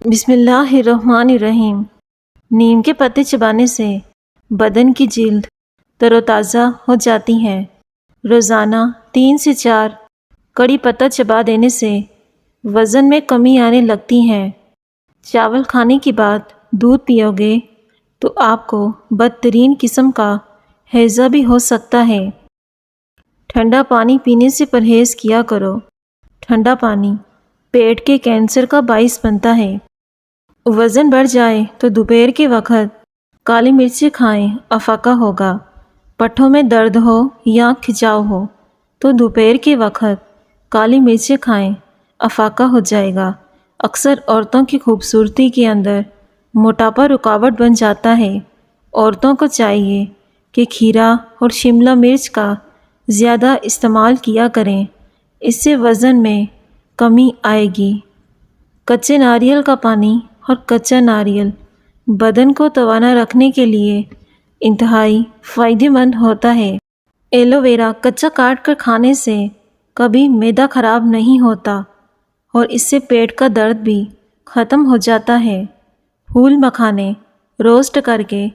بسم اللہ الرحمن الرحیم۔ نیم کے پتے چبانے سے بدن کی جلد تر و تازہ ہو جاتی ہے۔ روزانہ 3 سے 4 کڑی پتہ چبا دینے سے وزن میں کمی آنے لگتی ہے۔ چاول کھانے کے بعد دودھ پیو گے تو آپ کو بدترین قسم کا ہیضہ بھی ہو سکتا ہے۔ ٹھنڈا پانی پینے سے پرہیز کیا کرو۔ ٹھنڈا پانی پیٹ کے کینسر کا باعث بنتا ہے۔ وزن بڑھ جائے تو دوپہر کے وقت کالی مرچیں کھائیں، افاقہ ہوگا۔ پٹھوں میں درد ہو یا کھچاؤ ہو تو دوپہر کے وقت کالی مرچیں کھائیں، افاقہ ہو جائے گا۔ اکثر عورتوں کی خوبصورتی کے اندر موٹاپا رکاوٹ بن جاتا ہے۔ عورتوں کو چاہیے کہ کھیرا اور شملہ مرچ کا زیادہ استعمال کیا کریں، اس سے وزن میں کمی آئے گی۔ کچے ناریل کا پانی اور کچا ناریل بدن کو توانا رکھنے کے لیے انتہائی فائدہ مند ہوتا ہے۔ ایلو ویرا کچا کاٹ کر کھانے سے کبھی معدہ خراب نہیں ہوتا اور اس سے پیٹ کا درد بھی ختم ہو جاتا ہے۔ پھول مکھانے روسٹ کر کے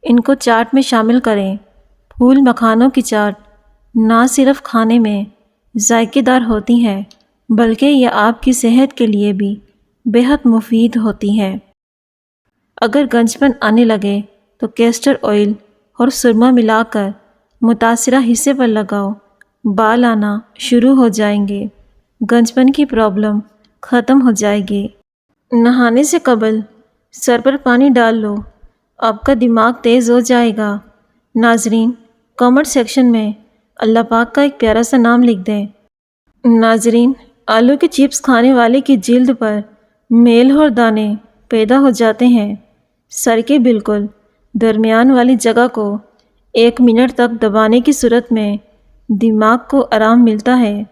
ان کو چاٹ میں شامل کریں۔ پھول مکھانوں کی چاٹ نہ صرف کھانے میں ذائقے دار ہوتی ہے بلکہ یہ آپ کی صحت کے لیے بھی بہت مفید ہوتی ہے۔ اگر گنج پن آنے لگے تو کیسٹر آئل اور سرما ملا کر متاثرہ حصے پر لگاؤ، بال آنا شروع ہو جائیں گے، گنج پن کی پرابلم ختم ہو جائے گی۔ نہانے سے قبل سر پر پانی ڈال لو، آپ کا دماغ تیز ہو جائے گا۔ ناظرین، کامنٹ سیکشن میں اللہ پاک کا ایک پیارا سا نام لکھ دیں۔ ناظرین، آلو کے چپس کھانے والے کی جلد پر میل اور دانے پیدا ہو جاتے ہیں۔ سر کے بالکل درمیان والی جگہ کو 1 منٹ تک دبانے کی صورت میں دماغ کو آرام ملتا ہے،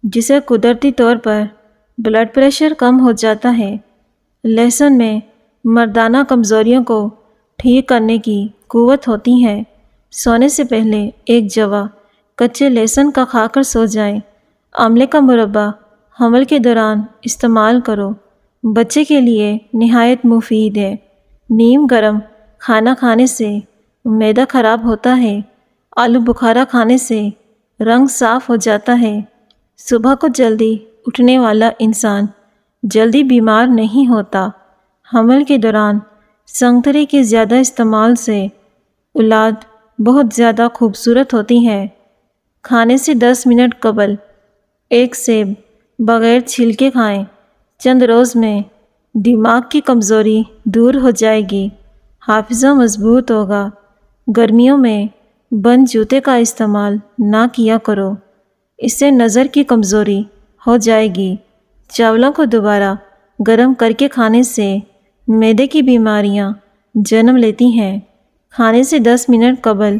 جسے قدرتی طور پر بلڈ پریشر کم ہو جاتا ہے۔ لہسن میں مردانہ کمزوریوں کو ٹھیک کرنے کی قوت ہوتی ہے۔ سونے سے پہلے 1 جوا کچے لہسن کا کھا کر سو جائیں۔ آملے کا مربع حمل کے دوران استعمال کرو، بچے کے لیے نہایت مفید ہے۔ نیم گرم کھانا کھانے سے معدہ خراب ہوتا ہے۔ آلو بخارا کھانے سے رنگ صاف ہو جاتا ہے۔ صبح کو جلدی اٹھنے والا انسان جلدی بیمار نہیں ہوتا۔ حمل کے دوران سنگترے کے زیادہ استعمال سے اولاد بہت زیادہ خوبصورت ہوتی ہے۔ کھانے سے 10 منٹ قبل 1 سیب بغیر چھلکے کھائیں۔ چند روز میں دماغ کی کمزوری دور ہو جائے گی، حافظہ مضبوط ہوگا۔ گرمیوں میں بند جوتے کا استعمال نہ کیا کرو، اس سے نظر کی کمزوری ہو جائے گی۔ چاولوں کو دوبارہ گرم کر کے کھانے سے معدے کی بیماریاں جنم لیتی ہیں۔ کھانے سے 10 منٹ قبل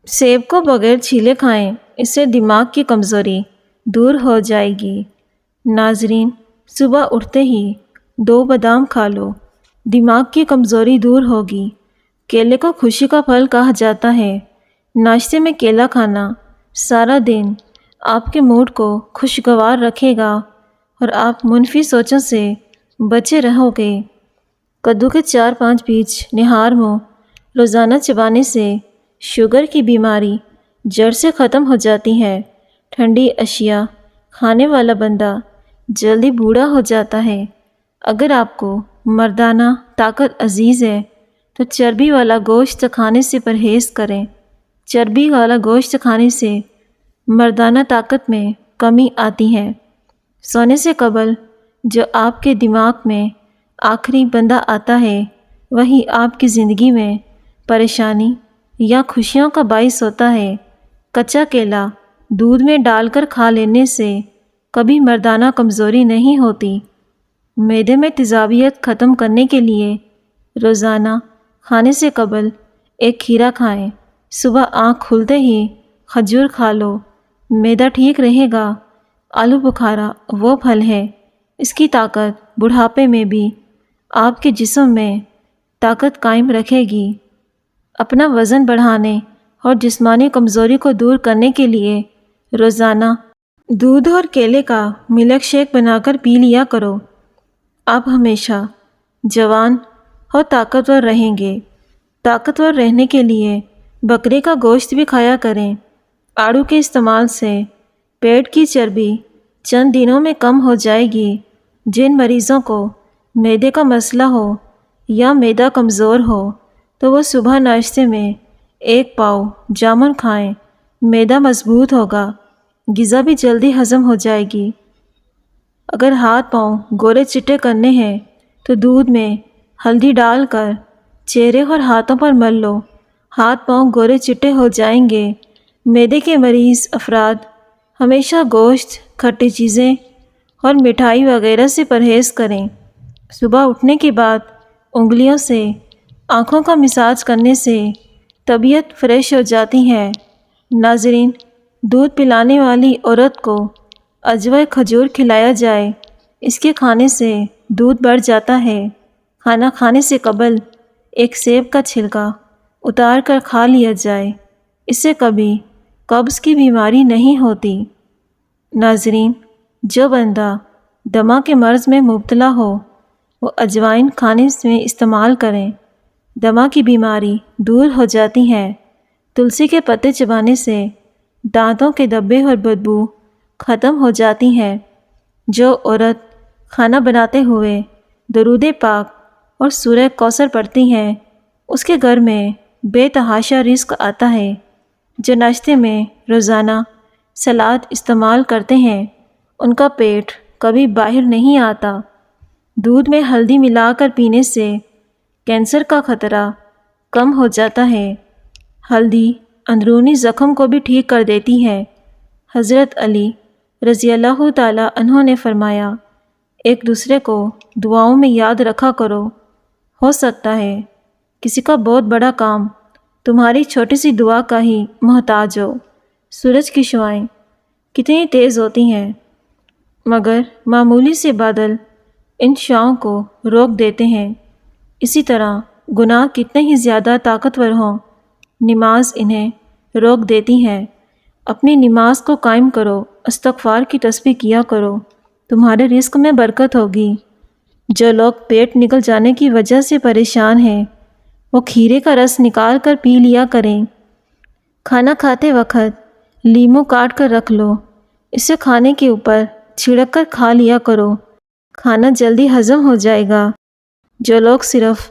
سیب کو بغیر چھیلے کھائیں، اس سے دماغ کی کمزوری دور ہو جائے گی۔ ناظرین، صبح اٹھتے ہی 2 بادام کھا لو، دماغ کی کمزوری دور ہوگی۔ کیلے کو خوشی کا پھل کہا جاتا ہے۔ ناشتے میں کیلا کھانا سارا دن آپ کے موڈ کو خوشگوار رکھے گا اور آپ منفی سوچوں سے بچے رہو گے۔ کدو کے 4-5 بیج نہار منہ روزانہ چبانے سے شوگر کی بیماری جڑ سے ختم ہو جاتی ہے۔ ٹھنڈی اشیاء کھانے والا بندہ جلدی بوڑھا ہو جاتا ہے۔ اگر آپ کو مردانہ طاقت عزیز ہے تو چربی والا گوشت کھانے سے پرہیز کریں۔ چربی والا گوشت کھانے سے مردانہ طاقت میں کمی آتی ہے۔ سونے سے قبل جو آپ کے دماغ میں آخری بندہ آتا ہے وہی آپ کی زندگی میں پریشانی یا خوشیوں کا باعث ہوتا ہے۔ کچا کیلا دودھ میں ڈال کر کھا لینے سے کبھی مردانہ کمزوری نہیں ہوتی۔ معدے میں تیزابیت ختم کرنے کے لیے روزانہ کھانے سے قبل 1 کھیرا کھائیں۔ صبح آنکھ کھلتے ہی کھجور کھا لو، معدہ ٹھیک رہے گا۔ آلو بخارا وہ پھل ہے، اس کی طاقت بڑھاپے میں بھی آپ کے جسم میں طاقت قائم رکھے گی۔ اپنا وزن بڑھانے اور جسمانی کمزوری کو دور کرنے کے لیے روزانہ دودھ اور کیلے کا ملک شیک بنا کر پی لیا کرو۔ آپ ہمیشہ جوان اور طاقتور رہیں گے۔ طاقتور رہنے کے لیے بکرے کا گوشت بھی کھایا کریں۔ آڑو کے استعمال سے پیٹ کی چربی چند دنوں میں کم ہو جائے گی۔ جن مریضوں کو معدے کا مسئلہ ہو یا معدہ کمزور ہو تو وہ صبح ناشتے میں 1 پاؤ جامن کھائیں۔ معدہ مضبوط ہوگا، غذا بھی جلدی ہضم ہو جائے گی۔ اگر ہاتھ پاؤں گورے چٹے کرنے ہیں تو دودھ میں ہلدی ڈال کر چہرے اور ہاتھوں پر مل لو، ہاتھ پاؤں گورے چٹے ہو جائیں گے۔ معدے کے مریض افراد ہمیشہ گوشت، کھٹی چیزیں اور مٹھائی وغیرہ سے پرہیز کریں۔ صبح اٹھنے کے بعد انگلیوں سے آنکھوں کا مساج کرنے سے طبیعت فریش ہو جاتی ہے۔ ناظرین، دودھ پلانے والی عورت کو عجوہ کھجور کھلایا جائے، اس کے کھانے سے دودھ بڑھ جاتا ہے۔ کھانا کھانے سے قبل 1 سیب کا چھلکا اتار کر کھا لیا جائے، اس سے کبھی قبض کی بیماری نہیں ہوتی۔ ناظرین، جو بندہ دمہ کے مرض میں مبتلا ہو وہ اجوائن کھانے میں استعمال کریں، دمہ کی بیماری دور ہو جاتی ہے۔ تلسی کے پتے چبانے سے دانتوں کے دبے اور بدبو ختم ہو جاتی ہے۔ جو عورت کھانا بناتے ہوئے درود پاک اور سورہ کوثر پڑھتی ہے اس کے گھر میں بے تحاشا رزق آتا ہے۔ جو ناشتے میں روزانہ سلاد استعمال کرتے ہیں ان کا پیٹ کبھی باہر نہیں آتا۔ دودھ میں ہلدی ملا کر پینے سے کینسر کا خطرہ کم ہو جاتا ہے۔ ہلدی اندرونی زخم کو بھی ٹھیک کر دیتی ہے۔ حضرت علی رضی اللہ تعالیٰ عنہ نے فرمایا، ایک دوسرے کو دعاؤں میں یاد رکھا کرو، ہو سکتا ہے کسی کا بہت بڑا کام تمہاری چھوٹی سی دعا کا ہی محتاج ہو۔ سورج کی شعاعیں کتنی تیز ہوتی ہیں مگر معمولی سے بادل ان شعاعوں کو روک دیتے ہیں۔ اسی طرح گناہ کتنے ہی زیادہ طاقتور ہوں، نماز انہیں روک دیتی ہے۔ اپنی نماز کو قائم کرو، استغفار کی تسبیح کیا کرو، تمہارے رزق میں برکت ہوگی۔ جو لوگ پیٹ نکل جانے کی وجہ سے پریشان ہیں وہ کھیرے کا رس نکال کر پی لیا کریں۔ کھانا کھاتے وقت لیموں کاٹ کر رکھ لو، اسے کھانے کے اوپر چھڑک کر کھا لیا کرو، کھانا جلدی ہضم ہو جائے گا۔ جو لوگ صرف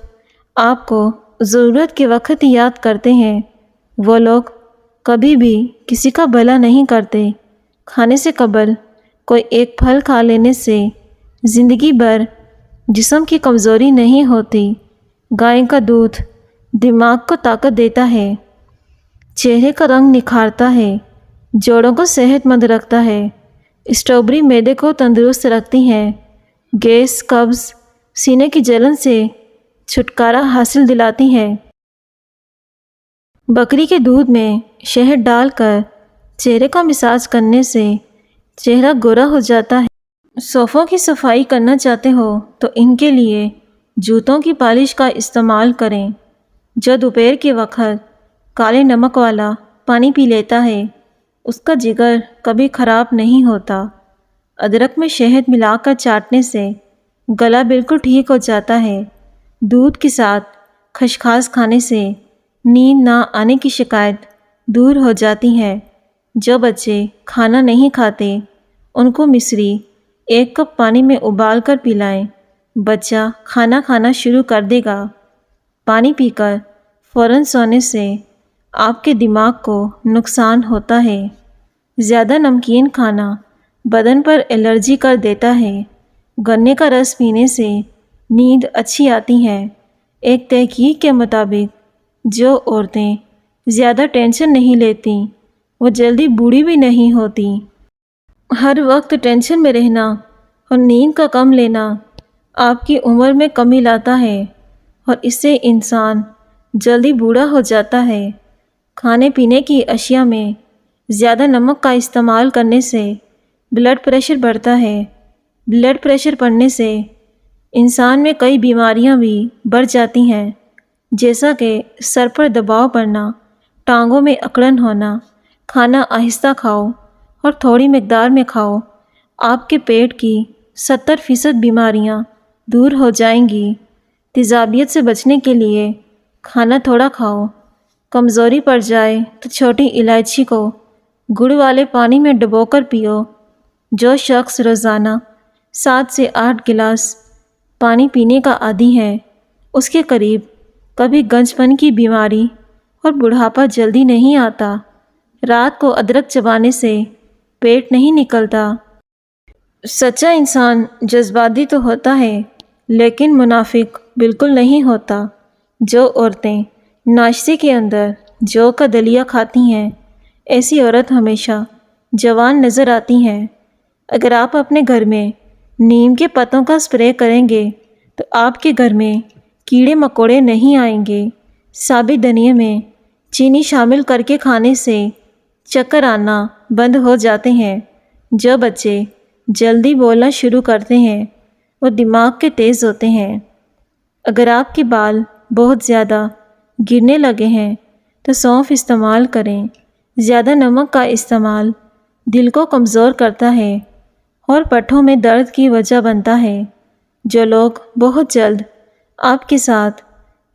آپ کو ضرورت کے وقت ہی یاد کرتے ہیں وہ لوگ کبھی بھی کسی کا بھلا نہیں کرتے۔ کھانے سے قبل کوئی ایک پھل کھا لینے سے زندگی بھر جسم کی کمزوری نہیں ہوتی۔ گائے کا دودھ دماغ کو طاقت دیتا ہے، چہرے کا رنگ نکھارتا ہے، جوڑوں کو صحت مند رکھتا ہے۔ اسٹرابیری معدے کو تندرست رکھتی ہے، گیس، قبض، سینے کی جلن سے چھٹکارا حاصل دلاتی ہے۔ بکری کے دودھ میں شہد ڈال کر چہرے کا مساج کرنے سے چہرہ گورا ہو جاتا ہے۔ صوفوں کی صفائی کرنا چاہتے ہو تو ان کے لیے جوتوں کی پالش کا استعمال کریں۔ جو دوپہر کے وقت کالے نمک والا پانی پی لیتا ہے اس کا جگر کبھی خراب نہیں ہوتا۔ ادرک میں شہد ملا کر چاٹنے سے گلا بالکل ٹھیک ہو جاتا ہے۔ دودھ کے ساتھ خشخاش کھانے سے نیند نہ آنے کی شکایت دور ہو جاتی ہے۔ جو بچے کھانا نہیں کھاتے ان کو مصری 1 کپ پانی میں ابال کر پلائیں، بچہ کھانا کھانا شروع کر دے گا۔ پانی پی کر فوراً سونے سے آپ کے دماغ کو نقصان ہوتا ہے۔ زیادہ نمکین کھانا بدن پر الرجی کر دیتا ہے۔ گنے کا رس پینے سے نیند اچھی آتی ہے۔ ایک تحقیق کے مطابق جو عورتیں زیادہ ٹینشن نہیں لیتیں وہ جلدی بوڑھی بھی نہیں ہوتی۔ ہر وقت ٹینشن میں رہنا اور نیند کا کم لینا آپ کی عمر میں کمی لاتا ہے اور اس سے انسان جلدی بوڑھا ہو جاتا ہے۔ کھانے پینے کی اشیاء میں زیادہ نمک کا استعمال کرنے سے بلڈ پریشر بڑھتا ہے۔ بلڈ پریشر بڑھنے سے انسان میں کئی بیماریاں بھی بڑھ جاتی ہیں، جیسا کہ سر پر دباؤ پڑنا، ٹانگوں میں اکڑن ہونا۔ کھانا آہستہ کھاؤ اور تھوڑی مقدار میں کھاؤ۔ آپ کے پیٹ کی 70% بیماریاں دور ہو جائیں گی۔ تیزابیت سے بچنے کے لیے کھانا تھوڑا کھاؤ۔ کمزوری پڑ جائے تو چھوٹی الائچی کو گڑ والے پانی میں ڈبو کر پیو۔ جو شخص روزانہ 7 سے 8 گلاس پانی پینے کا عادی ہے، اس کے قریب کبھی گنج پن کی بیماری اور بڑھاپا جلدی نہیں آتا۔ رات کو ادرک چبانے سے پیٹ نہیں نکلتا۔ سچا انسان جذباتی تو ہوتا ہے، لیکن منافق بالکل نہیں ہوتا۔ جو عورتیں ناشتے کے اندر جو کا دلیا کھاتی ہیں، ایسی عورت ہمیشہ جوان نظر آتی ہیں۔ اگر آپ اپنے گھر میں نیم کے پتوں کا اسپرے کریں گے تو آپ کے گھر میں کیڑے مکوڑے نہیں آئیں گے۔ ثابت دھنیے میں چینی شامل کر کے کھانے سے چکر آنا بند ہو جاتے ہیں۔ جو بچے جلدی بولنا شروع کرتے ہیں وہ دماغ کے تیز ہوتے ہیں۔ اگر آپ کے بال بہت زیادہ گرنے لگے ہیں تو سونف استعمال کریں۔ زیادہ نمک کا استعمال دل کو کمزور کرتا ہے اور پٹھوں میں درد کی وجہ بنتا ہے۔ جو لوگ بہت جلد آپ کے ساتھ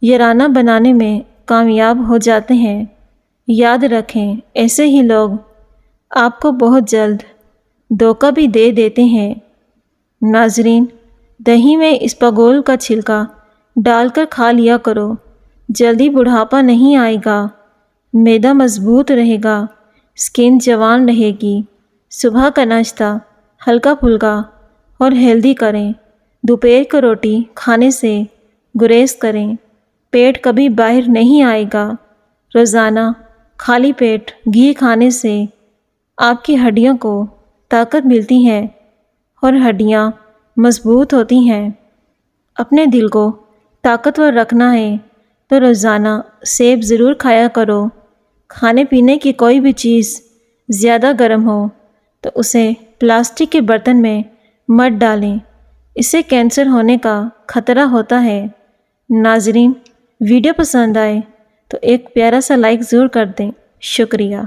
یارانہ بنانے میں کامیاب ہو جاتے ہیں، یاد رکھیں ایسے ہی لوگ آپ کو بہت جلد دھوکہ بھی دے دیتے ہیں۔ ناظرین، دہی میں اسپاغول کا چھلکا ڈال کر کھا لیا کرو، جلدی بڑھاپا نہیں آئے گا، معدہ مضبوط رہے گا، اسکن جوان رہے گی۔ صبح کا ناشتہ ہلکا پھلکا اور ہیلدی کریں۔ دوپہر کو روٹی کھانے سے گریز کریں۔ پیٹ کبھی باہر نہیں آئے گا۔ روزانہ خالی پیٹ گھی کھانے سے آپ کی ہڈیوں کو طاقت ملتی ہے اور ہڈیاں مضبوط ہوتی ہیں۔ اپنے دل کو طاقتور رکھنا ہے تو روزانہ سیب ضرور کھایا کرو۔ کھانے پینے کی کوئی بھی چیز زیادہ گرم ہو تو اسے پلاسٹک کے برتن میں مت ڈالیں، اس سے کینسر ہونے کا خطرہ ہوتا ہے۔ ناظرین، ویڈیو پسند آئے تو ایک پیارا سا لائک ضرور کر دیں۔ شکریہ۔